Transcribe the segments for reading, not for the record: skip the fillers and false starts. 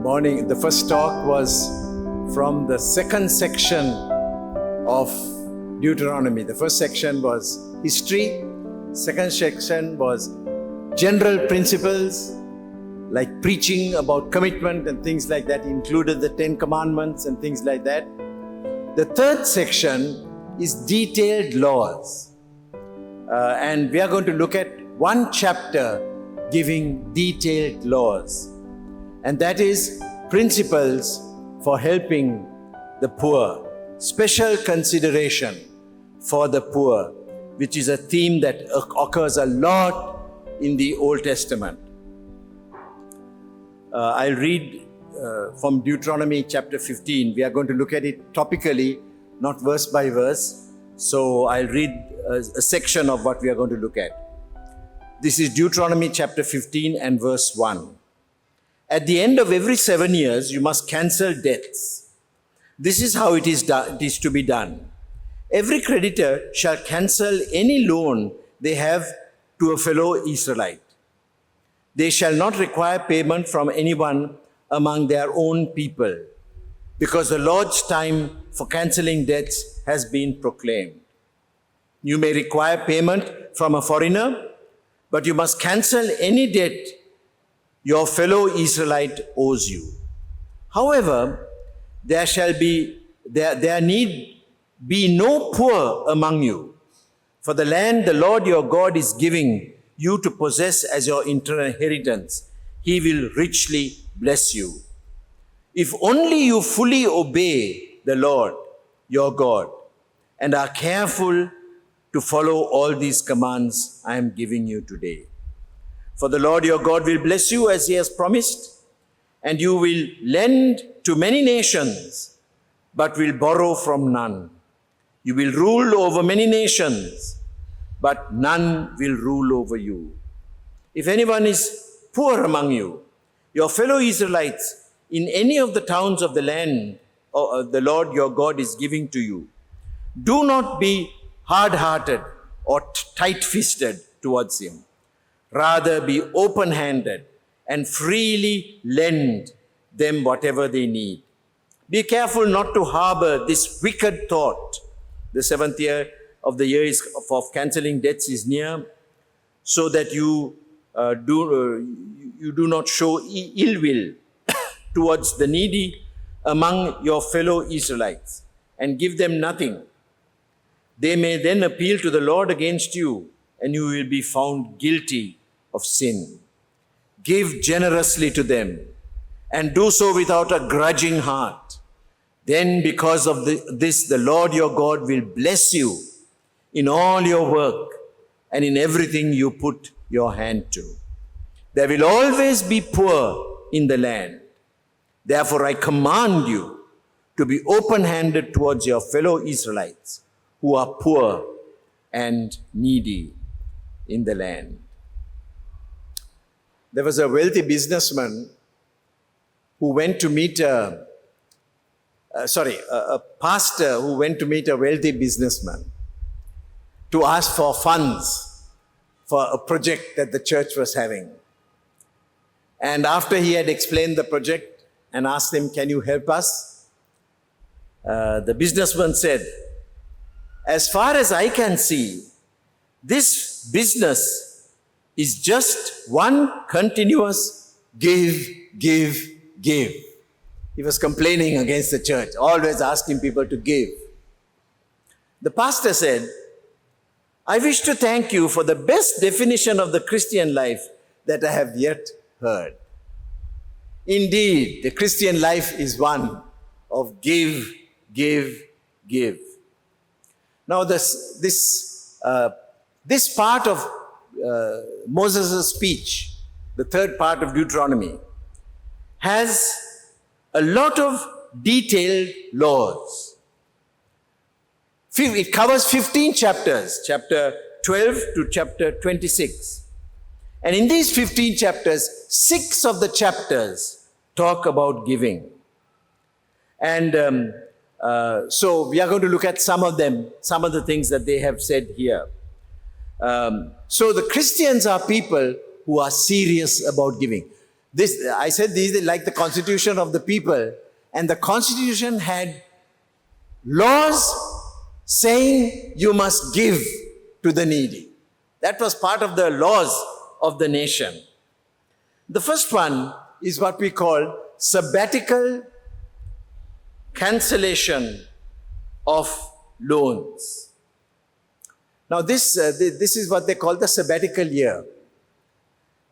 morning. The first talk was from the second section of Deuteronomy. The first section was history. Second section was general principles like preaching about commitment and things like that, included the 10 commandments and things like that. The third section is detailed laws. And we are going to look at one chapter giving detailed laws. And that is principles for helping the poor. Special consideration for the poor, which is a theme that occurs a lot in the Old Testament. I'll read from Deuteronomy chapter 15. We are going to look at it topically, not verse by verse. So I'll read a section of what we are going to look at. This is Deuteronomy chapter 15 and verse 1. At the end of every 7 years, you must cancel debts. This is how it is to be done. Every creditor shall cancel any loan they have to a fellow Israelite. They shall not require payment from anyone among their own people, because the Lord's time for canceling debts has been proclaimed. You may require payment from a foreigner, but you must cancel any debt your fellow Israelite owes you. However, there need be no poor among you, for the land the Lord your God is giving you to possess as your inheritance, He will richly bless you. If only you fully obey the Lord your God and are careful to follow all these commands I am giving you today. For the Lord your God will bless you as He has promised, and you will lend to many nations, but will borrow from none. You will rule over many nations, but none will rule over you. If anyone is poor among you, your fellow Israelites, in any of the towns of the land the Lord your God is giving to you, do not be hard-hearted or tight-fisted towards him. Rather, be open-handed and freely lend them whatever they need. Be careful not to harbor this wicked thought. The 7th year of the year of cancelling debts is near, so that you do not show ill will towards the needy among your fellow Israelites and give them nothing. They may then appeal to the Lord against you, and you will be found guilty of sin. Give generously to them, and do so without a grudging heart. Then because of this, the Lord your God will bless you in all your work and in everything you put your hand to. There will always be poor in the land. Therefore, I command you to be open-handed towards your fellow Israelites who are poor and needy in the land. There was a wealthy businessman who went to meet a pastor who went to meet a wealthy businessman to ask for funds for a project that the church was having. And after he had explained the project and asked him, "Can you help us?" The businessman said, "As far as I can see, this business is just one continuous give, give, give." He was complaining against the church, always asking people to give. The pastor said, "I wish to thank you for the best definition of the Christian life that I have yet heard. Indeed, the Christian life is one of give, give, give." Now, this part of Moses' speech, the third part of Deuteronomy, has a lot of detailed laws. It covers 15 chapters, chapter 12 to chapter 26. And in these 15 chapters, 6 of the chapters talk about giving. And so we are going to look at some of them, some of the things that they have said here. So the Christians are people who are serious about giving. I said these are like the constitution of the people, and the constitution had laws saying you must give to the needy. That was part of the laws of the nation. The first one is what we call sabbatical cancellation of loans. Now this is what they call the sabbatical year.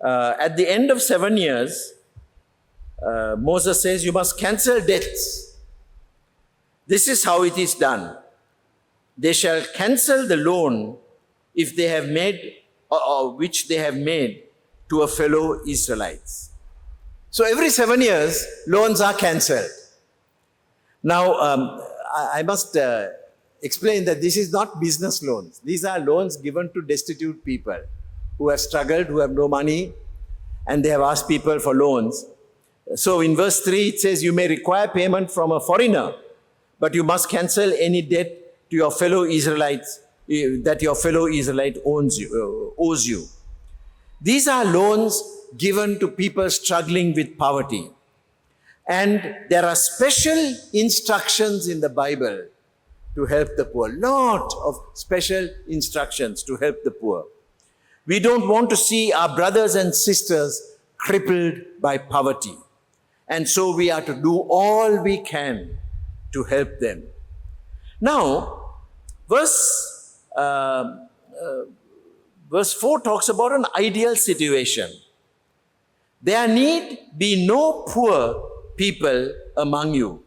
At the end of 7 years, Moses says you must cancel debts. This is how it is done. They shall cancel the loan if they have made, or which they have made to a fellow Israelites. So every 7 years, loans are cancelled. Now, I must explain that this is not business loans. These are loans given to destitute people who have struggled, who have no money, and they have asked people for loans. So in verse 3, it says, you may require payment from a foreigner, but you must cancel any debt to your fellow Israelites that your fellow Israelite owes you. These are loans given to people struggling with poverty. And there are special instructions in the Bible to help the poor. Lot of special instructions to help the poor. We don't want to see our brothers and sisters crippled by poverty. And so we are to do all we can to help them. Now, verse 4 talks about an ideal situation. There need be no poor people among you.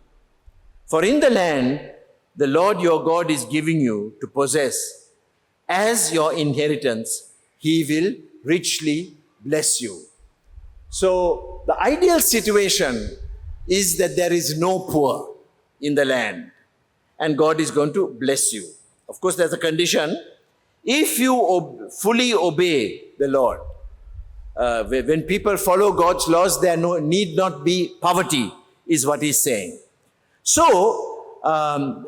For in the land, the Lord your God is giving you to possess as your inheritance, He will richly bless you. So the ideal situation is that there is no poor in the land and God is going to bless you. Of course, there's a condition. If you fully obey the Lord, when people follow God's laws, there need not be poverty, is what he's saying. So,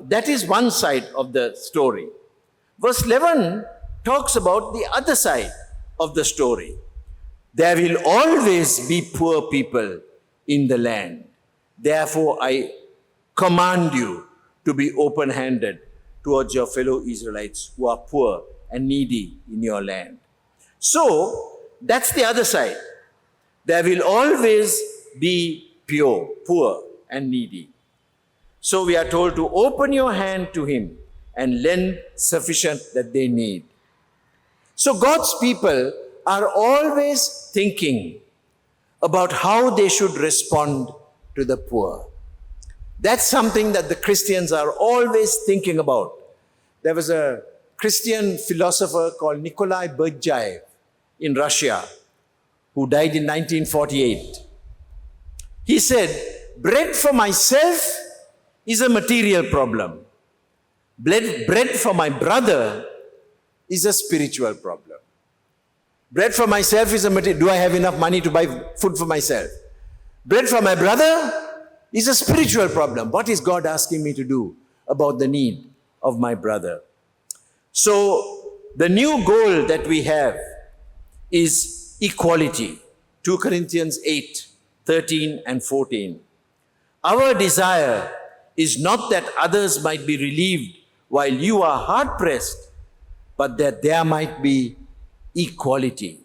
that is one side of the story. Verse 11 talks about the other side of the story. There will always be poor people in the land. Therefore, I command you to be open-handed towards your fellow Israelites who are poor and needy in your land. So, that's the other side. There will always be poor and needy. So we are told to open your hand to Him and lend sufficient that they need. So God's people are always thinking about how they should respond to the poor. That's something that the Christians are always thinking about. There was a Christian philosopher called Nikolai Berdyaev in Russia who died in 1948. He said, bread for myself is a material problem. Bread for my brother is a spiritual problem. Bread for myself is a material. Do I have enough money to buy food for myself? Bread for my brother is a spiritual problem. What is God asking me to do about the need of my brother? So the new goal that we have is equality. 2 Corinthians 8, 13 and 14. Our desire is not that others might be relieved while you are hard-pressed, but that there might be equality.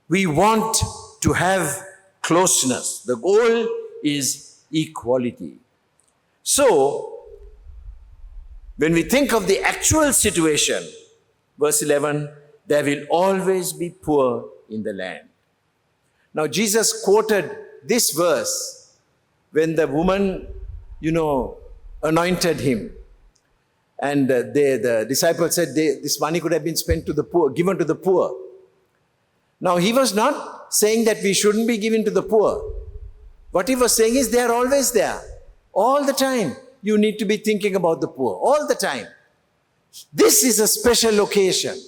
We want to have closeness. The goal is equality. So, when we think of the actual situation, verse 11, there will always be poor in the land. Now, Jesus quoted this verse when the woman, anointed him. And the disciples said this money could have been spent to the poor, given to the poor. Now, he was not saying that we shouldn't be giving to the poor. What he was saying is they are always there. All the time, you need to be thinking about the poor. All the time. This is a special occasion.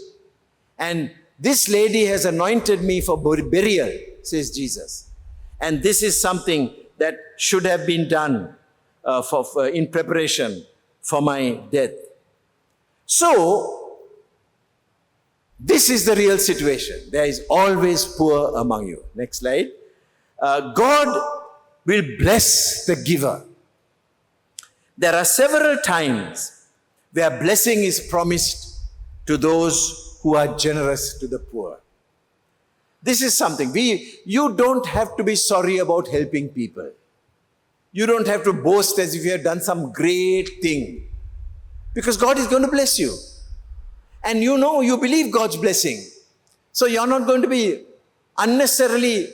And this lady has anointed me for burial, says Jesus. And this is something that should have been done in preparation for my death. So, this is the real situation. There is always poor among you. Next slide. God will bless the giver. There are several times where blessing is promised to those who are generous to the poor. This is something. You don't have to be sorry about helping people. You don't have to boast as if you have done some great thing. Because God is going to bless you. And you believe God's blessing. So you're not going to be unnecessarily,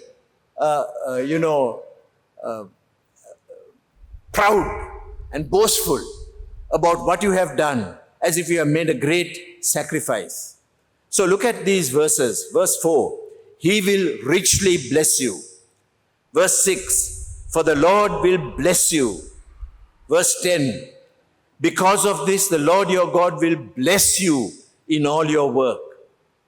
proud and boastful about what you have done, as if you have made a great sacrifice. So look at these verses. Verse 4, He will richly bless you. Verse 6, for the Lord will bless you. Verse 10, because of this, the Lord your God will bless you in all your work.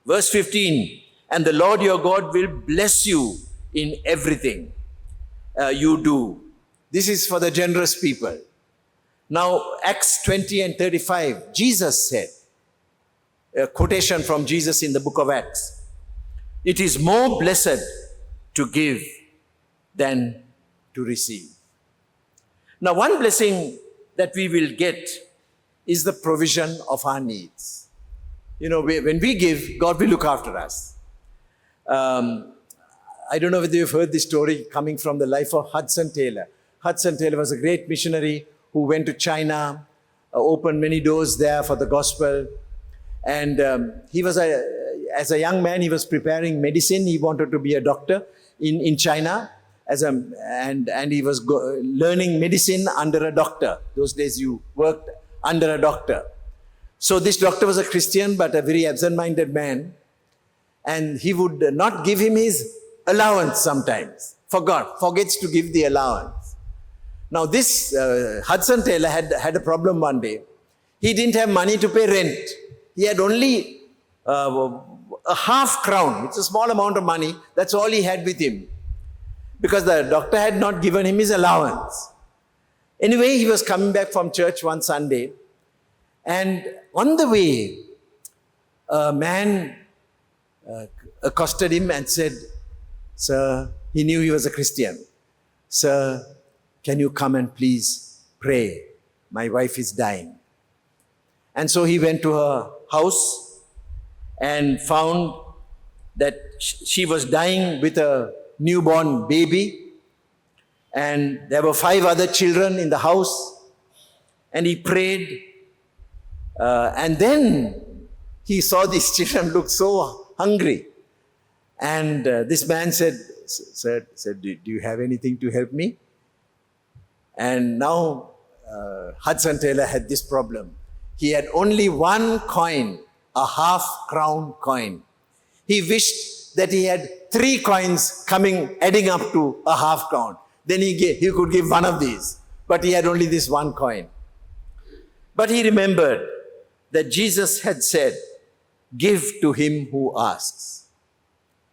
Verse 15, and the Lord your God will bless you in everything you do. This is for the generous people. Now, Acts 20 and 35, Jesus said, a quotation from Jesus in the book of Acts, it is more blessed to give than to receive. Now, one blessing that we will get is the provision of our needs. When we give, God will look after us. I don't know whether you've heard this story coming from the life of Hudson Taylor. Hudson Taylor was a great missionary who went to China, opened many doors there for the gospel. And as a young man, he was preparing medicine. He wanted to be a doctor in China. And he was learning medicine under a doctor. Those days you worked under a doctor. So this doctor was a Christian, but a very absent-minded man. And he would not give him his allowance sometimes. Forgets to give the allowance. Now this Hudson Taylor had a problem one day. He didn't have money to pay rent. He had only a half crown. It's a small amount of money. That's all he had with him. Because the doctor had not given him his allowance. Anyway, he was coming back from church one Sunday. And on the way, a man accosted him and said, "Sir," he knew he was a Christian. "Sir, can you come and please pray? My wife is dying." And so he went to her house and found that she was dying with a newborn baby. And there were 5 other children in the house. And he prayed. And then he saw these children look so hungry. And this man said, "Do you have anything to help me?" And now Hudson Taylor had this problem. He had only one coin, a half-crown coin. He wished that he had 3 coins adding up to a half-crown. Then he could give one of these. But he had only this one coin. But he remembered that Jesus had said, "Give to him who asks."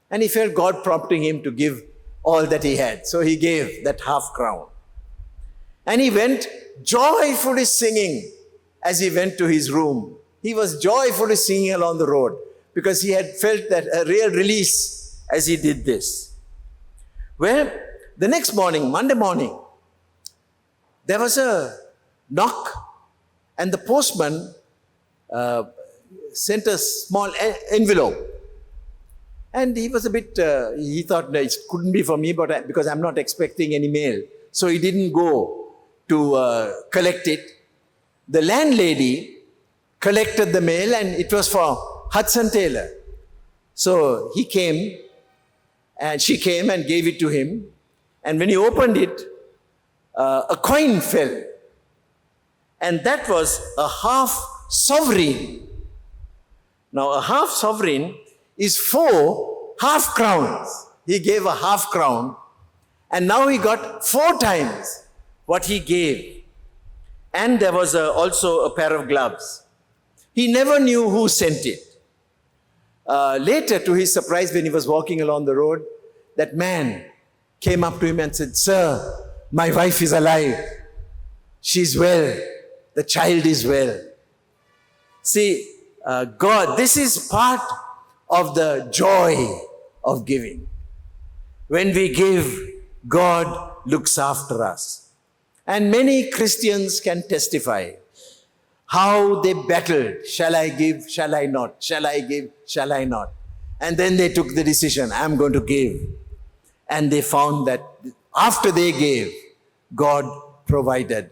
And he felt God prompting him to give all that he had. So he gave that half-crown. And he went joyfully singing as he went to his room. He was joyfully singing along the road because he had felt that a real release as he did this. Well, the next morning, Monday morning, there was a knock and the postman sent a small envelope. And he was a bit, he thought it couldn't be for me because I'm not expecting any mail. So he didn't go to collect it. The landlady collected the mail and it was for Hudson Taylor. So she came and gave it to him. And when he opened it, a coin fell. And that was a half sovereign. Now a half sovereign is 4 half crowns. He gave a half crown and now he got 4 times what he gave. And there was also a pair of gloves. He never knew who sent it. Later, to his surprise, when he was walking along the road, that man came up to him and said, "Sir, my wife is alive. She's well. The child is well." See, God, this is part of the joy of giving. When we give, God looks after us. And many Christians can testify how they battled. Shall I give? Shall I not? Shall I give? Shall I not? And then they took the decision, I'm going to give. And they found that after they gave, God provided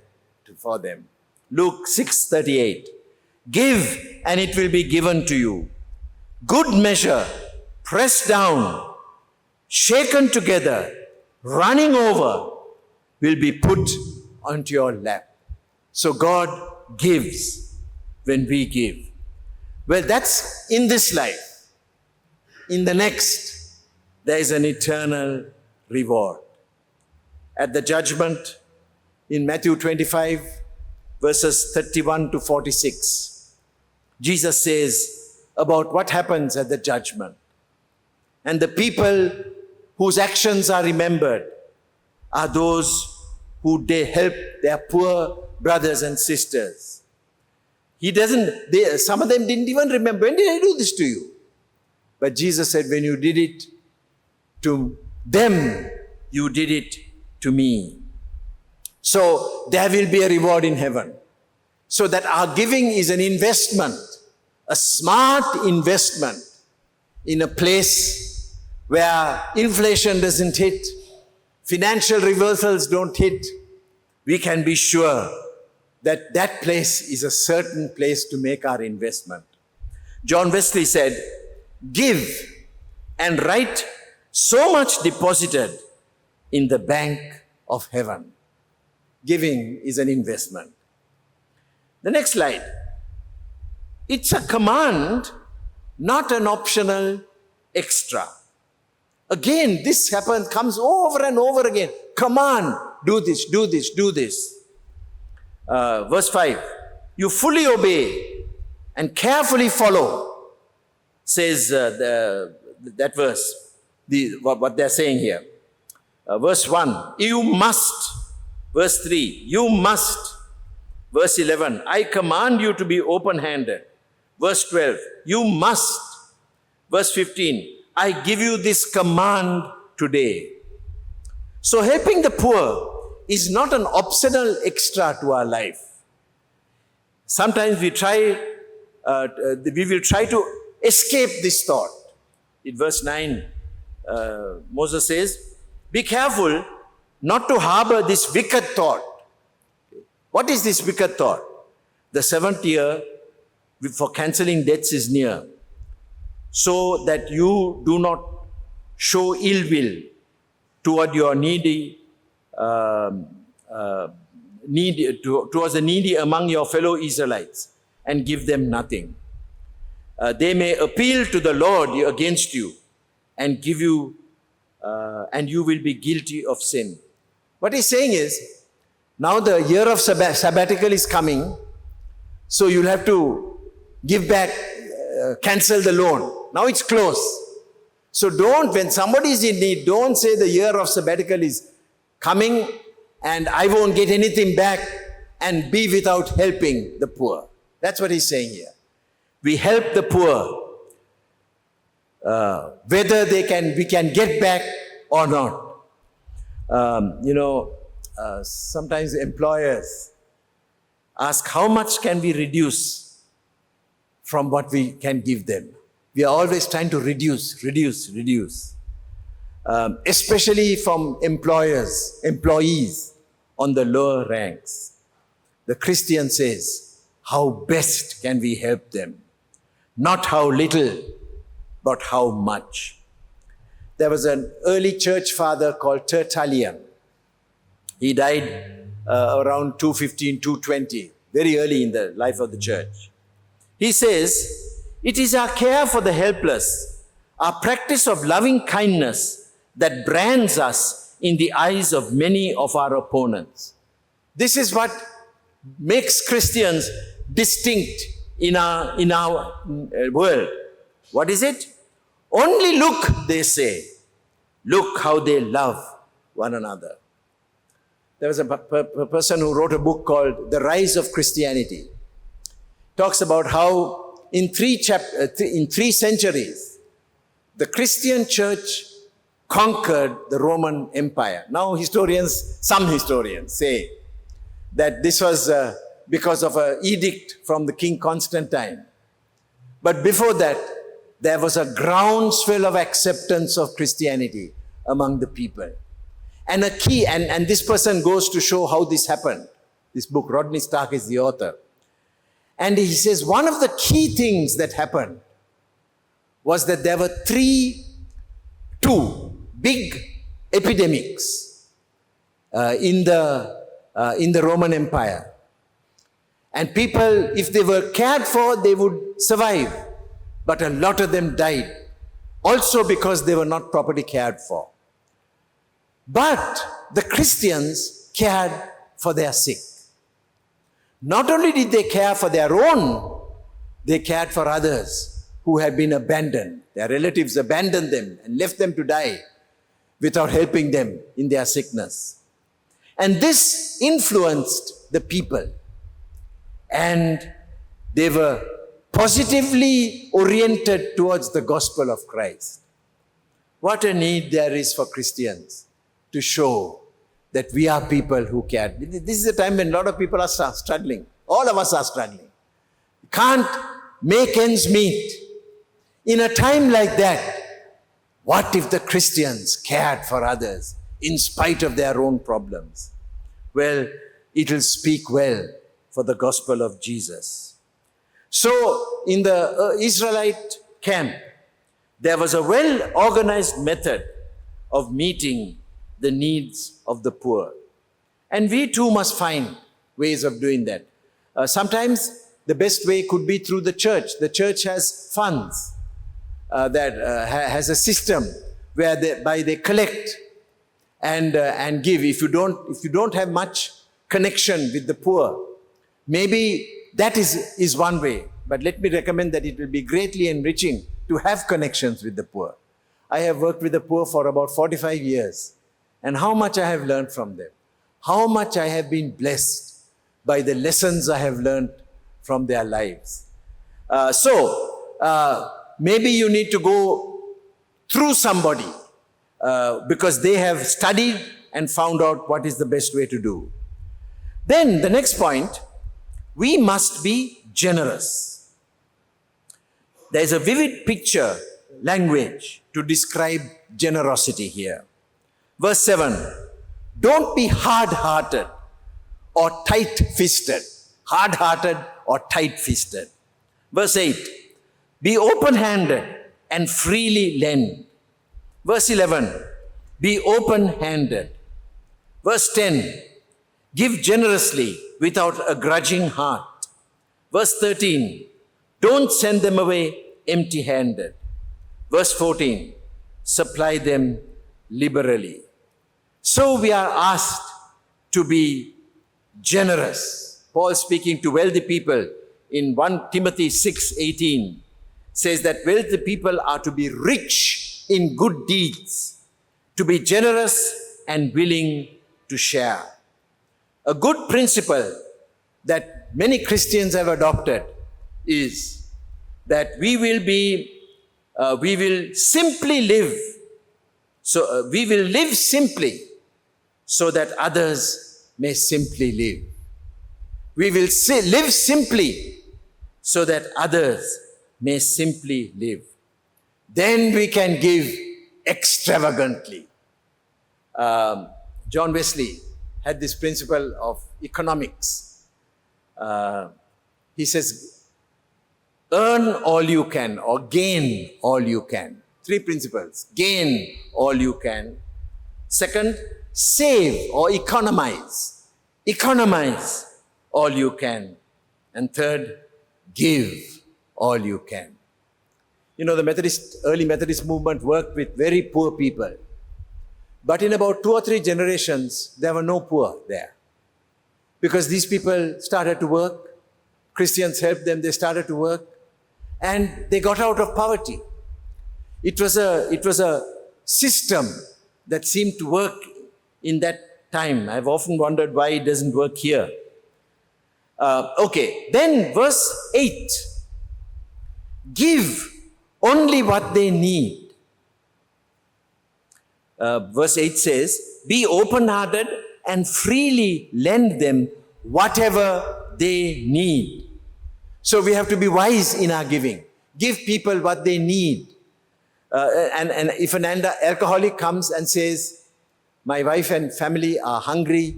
for them. Luke 6:38. Give and it will be given to you. Good measure, pressed down, shaken together, running over, will be put onto your lap. So God gives when we give. Well, that's in this life. In the next, there is an eternal reward. At the judgment, in Matthew 25, verses 31 to 46, Jesus says about what happens at the judgment. And the people whose actions are remembered are those who they help their poor brothers and sisters. Some of them didn't even remember, when did I do this to you? But Jesus said, when you did it to them, you did it to me. So there will be a reward in heaven. So that our giving is an investment, a smart investment in a place where inflation doesn't hit, financial reversals don't hit. We can be sure that that place is a certain place to make our investment. John Wesley said, give and write so much deposited in the bank of heaven. Giving is an investment. The next slide. It's a command, not an optional extra. Again, this comes over and over again. Command, do this, do this, do this. Verse 5. You fully obey and carefully follow, says that verse, what they're saying here. Verse 1, you must. Verse 3, you must. Verse 11, I command you to be open-handed. Verse 12, you must. Verse 15, I give you this command today. So helping the poor is not an optional extra to our life. Sometimes we will try to escape this thought. In verse 9, Moses says, be careful not to harbor this wicked thought. What is this wicked thought? The 7th year for cancelling debts is near, so that you do not show ill will toward your towards the needy among your fellow Israelites, and give them nothing. They may appeal to the Lord against you and give you, and you will be guilty of sin. What he's saying is, now the year of sabbatical is coming, so you'll have to give back, cancel the loan. Now it's closed. So when somebody is in need, don't say the year of sabbatical is coming and I won't get anything back, and be without helping the poor. That's what he's saying here. We help the poor, whether we can get back or not. Sometimes employers ask, how much can we reduce from what we can give them? We are always trying to reduce. Especially from employees on the lower ranks. The Christian says, how best can we help them? Not how little, but how much. There was an early church father called Tertullian. He died around 215, 220, very early in the life of the church. He says, it is our care for the helpless, our practice of loving kindness that brands us in the eyes of many of our opponents. This is what makes Christians distinct in our world. What is it? Only look, they say. Look how they love one another. There was a person who wrote a book called The Rise of Christianity. Talks about how in 3 centuries, the Christian church conquered the Roman Empire. Now some historians say that this was because of an edict from the King Constantine. But before that, there was a groundswell of acceptance of Christianity among the people. And a key, and this person goes to show how this happened. This book, Rodney Stark is the author. And he says one of the key things that happened was that there were two big epidemics in the Roman Empire. And people, if they were cared for, they would survive. But a lot of them died, also because they were not properly cared for. But the Christians cared for their sick. Not only did they care for their own, they cared for others who had been abandoned. Their relatives abandoned them and left them to die without helping them in their sickness. And this influenced the people. And they were positively oriented towards the gospel of Christ. What a need there is for Christians to show that we are people who care. This is a time when a lot of people are struggling. All of us are struggling. Can't make ends meet. In a time like that, what if the Christians cared for others in spite of their own problems? Well, it will speak well for the gospel of Jesus. So, in the Israelite camp, there was a well-organized method of meeting the needs of the poor. And we too must find ways of doing that. Sometimes the best way could be through the church. The church has funds that has a system where they collect and give. If you don't have much connection with the poor, maybe that is one way. But let me recommend that it will be greatly enriching to have connections with the poor. I have worked with the poor for about 45 years. And how much I have learned from them. How much I have been blessed by the lessons I have learned from their lives. Maybe you need to go through somebody because they have studied and found out what is the best way to do. Then the next point, we must be generous. There is a vivid picture, language to describe generosity here. Verse 7, don't be hard-hearted or tight-fisted. Hard-hearted or tight-fisted. Verse 8, be open-handed and freely lend. Verse 11, be open-handed. Verse 10, give generously without a grudging heart. Verse 13, don't send them away empty-handed. Verse 14, supply them liberally. So we are asked to be generous. Paul, speaking to wealthy people in 1 Timothy 6:18, says that wealthy people are to be rich in good deeds, to be generous and willing to share. A good principle that many Christians have adopted is that we will simply live. So we will live simply so that others may simply live. We will live simply so that others may simply live. Then we can give extravagantly. John Wesley had this principle of economics. He says, earn all you can or gain all you can. 3 principles. Gain all you can. Second, save or economize. Economize all you can. And third, give all you can. You know, the early Methodist movement worked with very poor people. But in about 2 or 3 generations, there were no poor there. Because these people started to work. Christians helped them, they started to work. And they got out of poverty. It was a system that seemed to work in that time. I've often wondered why it doesn't work here. Then verse 8. Give only what they need. verse 8 says, be open-hearted and freely lend them whatever they need. So we have to be wise in our giving. Give people what they need. And if an alcoholic comes and says, my wife and family are hungry,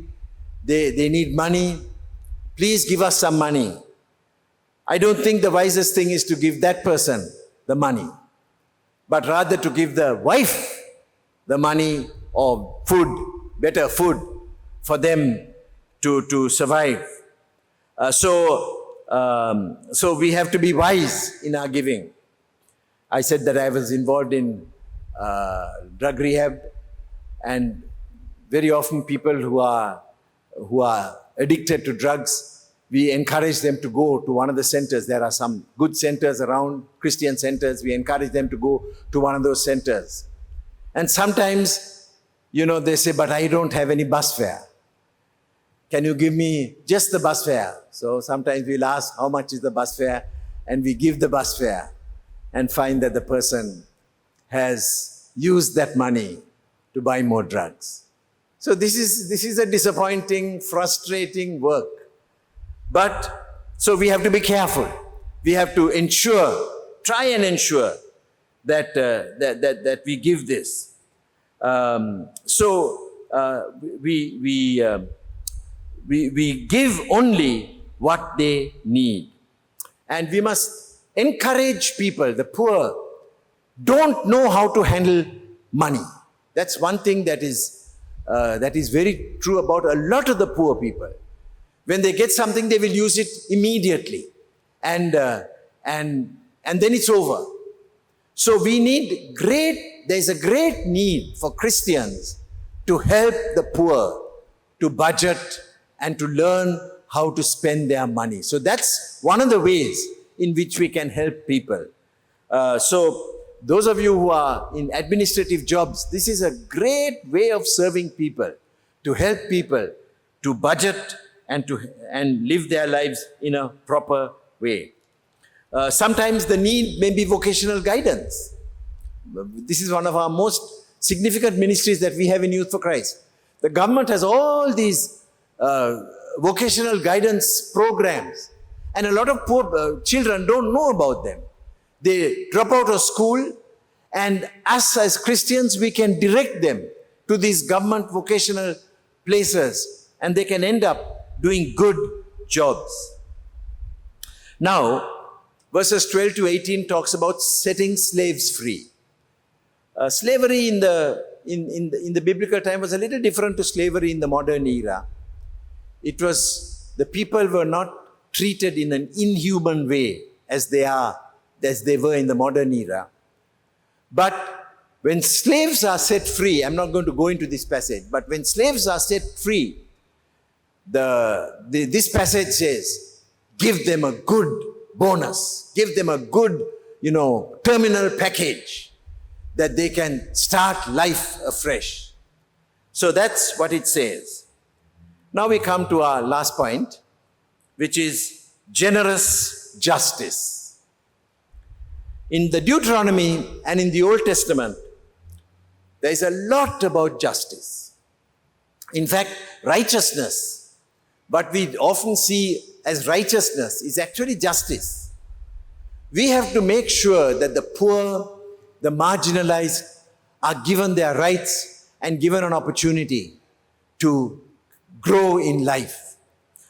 they need money, please give us some money. I don't think the wisest thing is to give that person the money, but rather to give the wife the money or food, better food for them to survive. So we have to be wise in our giving. I said that I was involved in drug rehab, and very often people who are addicted to drugs, we encourage them to go to one of the centers. There are some good centers around, Christian centers. We encourage them to go to one of those centers. And sometimes, they say, but I don't have any bus fare. Can you give me just the bus fare? So sometimes we'll ask, how much is the bus fare? And we give the bus fare and find that the person has used that money to buy more drugs. So this is a disappointing, frustrating work. But, so we have to be careful. We have to try and ensure that we give this. We give only what they need. And we must encourage people, the poor, don't know how to handle money. That's one thing that is very true about a lot of the poor people. When they get something, they will use it immediately. And then it's over. So there's a great need for Christians to help the poor to budget and to learn how to spend their money. So that's one of the ways in which we can help people. So those of you who are in administrative jobs, this is a great way of serving people, to help people to budget and live their lives in a proper way. Sometimes the need may be vocational guidance. This is one of our most significant ministries that we have in Youth for Christ. The government has all these vocational guidance programs, and a lot of poor children don't know about them. They drop out of school, and us as Christians, we can direct them to these government vocational places, and they can end up doing good jobs. Now, verses 12 to 18 talks about setting slaves free. Slavery in the biblical time was a little different to slavery in the modern era. It was, the people were not treated in an inhuman way as they were in the modern era. But when slaves are set free, I'm not going to go into this passage, but when slaves are set free, this passage says, give them a good bonus, give them a good, terminal package that they can start life afresh. So that's what it says. Now we come to our last point, which is generous justice. In the Deuteronomy and in the Old Testament, there is a lot about justice. In fact, righteousness, what we often see as righteousness, is actually justice. We have to make sure that the poor, the marginalized, are given their rights and given an opportunity to grow in life.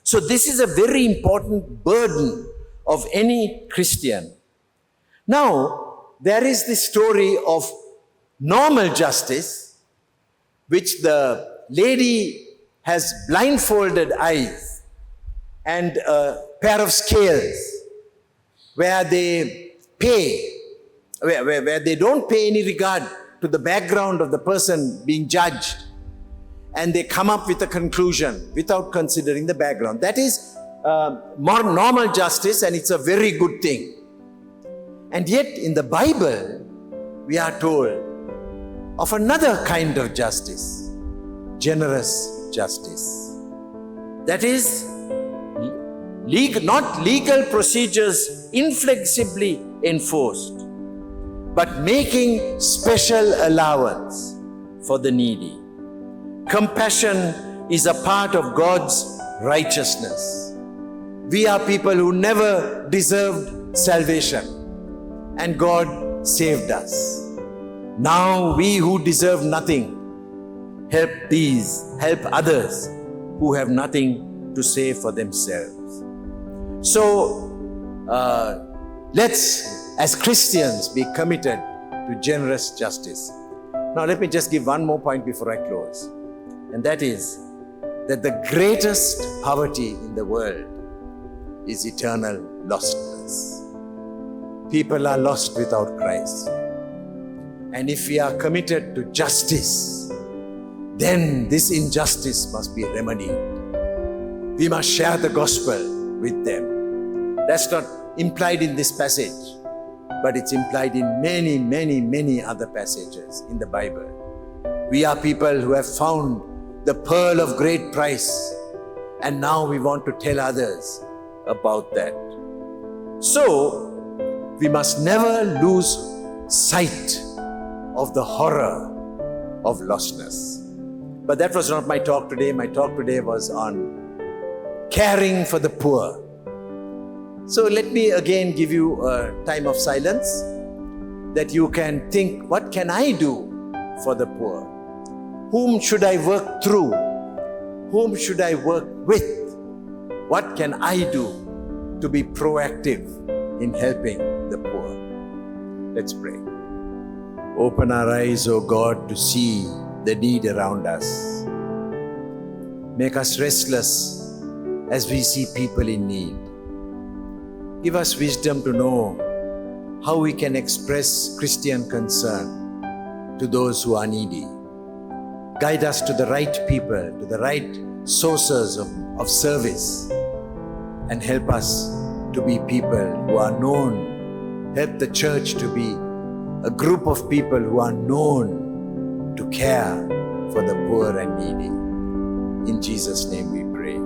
So this is a very important burden of any Christian. Now, there is this story of normal justice, which the lady has blindfolded eyes and a pair of scales where they pay, where they don't pay any regard to the background of the person being judged, and they come up with a conclusion without considering the background. That is more normal justice, and it's a very good thing. And yet in the Bible, we are told of another kind of justice, generous justice. That is, not legal procedures inflexibly enforced, but making special allowance for the needy. Compassion is a part of God's righteousness. We are people who never deserved salvation, and God saved us. Now we who deserve nothing, help others who have nothing to say for themselves. So let's, as Christians, be committed to generous justice. Now let me just give one more point before I close. And that is that the greatest poverty in the world is eternal lostness. People are lost without Christ. And if we are committed to justice, then this injustice must be remedied. We must share the gospel with them. That's not implied in this passage, but it's implied in many, many, many other passages in the Bible. We are people who have found the pearl of great price, and now we want to tell others about that. So, we must never lose sight of the horror of lostness. But that was not my talk today. My talk today was on caring for the poor. So let me again give you a time of silence that you can think, what can I do for the poor? Whom should I work through? Whom should I work with? What can I do to be proactive in helping the poor? Let's pray. Open our eyes, O God, to see the need around us. Make us restless as we see people in need. Give us wisdom to know how we can express Christian concern to those who are needy. Guide us to the right people, to the right sources of service, and help us to be people who are known. Help the church to be a group of people who are known to care for the poor and needy. In Jesus' name we pray.